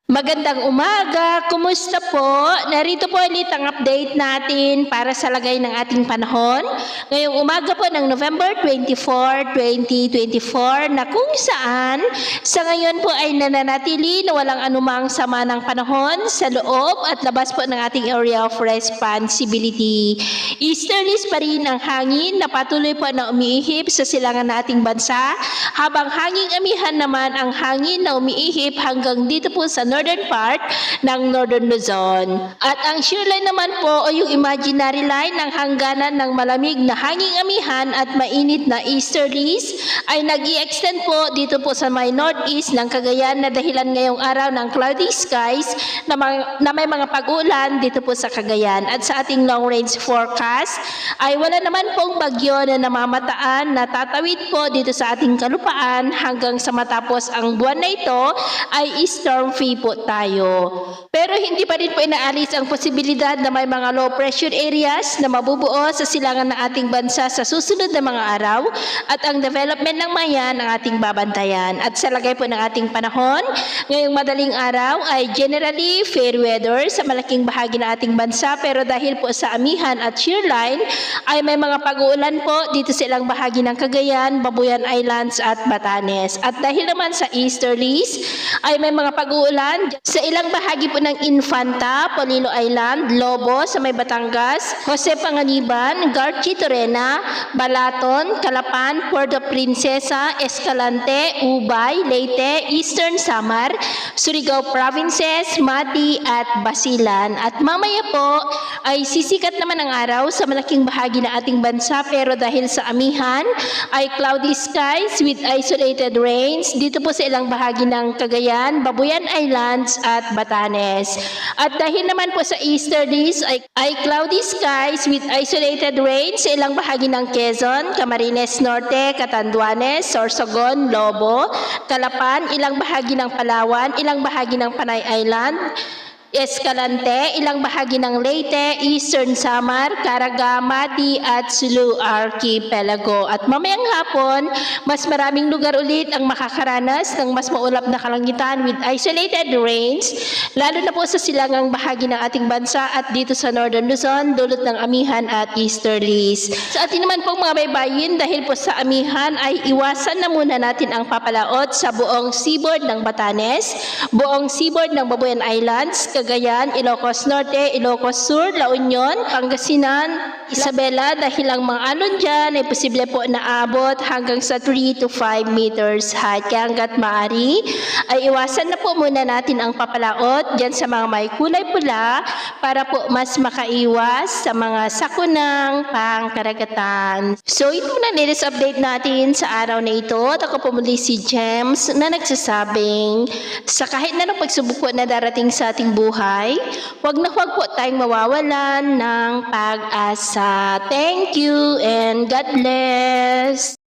Magandang umaga, kumusta po? Narito po ulit ang update natin para sa lagay ng ating panahon. Ngayong umaga po ng November 24, 2024 na kung saan sa ngayon po ay nananatili na walang anumang sama ng panahon sa loob at labas po ng ating area of responsibility. Easterlies pa rin ang hangin na patuloy po na umiihip sa silangan ng ating bansa, habang hanging amihan naman ang hangin na umiihip hanggang dito po sa northern part ng Northern Luzon. At ang shear line naman po o yung imaginary line ng hangganan ng malamig na hanging amihan at mainit na easterlies ay nag-i-extend po dito po sa may northeast ng Cagayan na dahilan ngayong araw ng cloudy skies na may mga pag-ulan dito po sa Cagayan. At sa ating long range forecast ay wala naman pong bagyo na namamataan na tatawid po dito sa ating kalupaan hanggang sa matapos ang buwan na ito ay storm free po tayo. Pero hindi pa rin po inaalis ang posibilidad na may mga low pressure areas na mabubuo sa silangan ng ating bansa sa susunod na mga araw at ang development ng mayan ang ating babantayan. At sa lagay po ng ating panahon, ngayong madaling araw ay generally fair weather sa malaking bahagi ng ating bansa, pero dahil po sa amihan at shear line ay may mga pag-uulan po dito sa ilang bahagi ng Cagayan, Babuyan Islands at Batanes. At dahil naman sa easterlies ay may mga pag-uulan sa ilang bahagi po ng Infanta, Polillo Island, Lobo sa may Batangas, Jose Panganiban, Garchi Torena, Balaton, Calapan, Puerto Princesa, Escalante, Ubay, Leyte, Eastern Samar, Surigao Provinces, Mati at Basilan. At mamaya po ay sisikat naman ang araw sa malaking bahagi ng ating bansa, pero dahil sa amihan ay cloudy skies with isolated rains dito po sa ilang bahagi ng Cagayan, Babuyan Islands at Batanes. At dahil naman po sa easterlies ay cloudy skies with isolated rains sa ilang bahagi ng Quezon, Camarines Norte, Catanduanes, Sorsogon, Lobo, Calapan, ilang bahagi ng Palawan, ilang bahagi ng Panay Island, Escalante, ilang bahagi ng Leyte, Eastern Samar, Caraga, Mati at Sulu Archipelago. At mamayang hapon, mas maraming lugar ulit ang makakaranas ng mas maulap na kalangitan with isolated rains, lalo na po sa silangang bahagi ng ating bansa at dito sa Northern Luzon, dulot ng amihan at easterlies. Sa atin naman pong mga baybayin, dahil po sa amihan ay iwasan na muna natin ang papalaot sa buong seaboard ng Batanes, buong seaboard ng Babuyan Islands, Cagayan, Ilocos Norte, Ilocos Sur, La Union, Pangasinan, Isabela, dahil ang mga alon dyan ay posible po na abot hanggang sa 3 to 5 meters height. Kaya hanggat maaari ay iwasan na po muna natin ang papalaot dyan sa mga may kulay pula para po mas makaiwas sa mga sakunang pangkaragatan. So ito na latest update natin sa araw na ito. At ako po muli si James na nagsasabing sa kahit na ng pagsubok po na darating sa ating buhay, huwag na huwag po tayong mawawalan ng pag-asa. Thank you and God bless!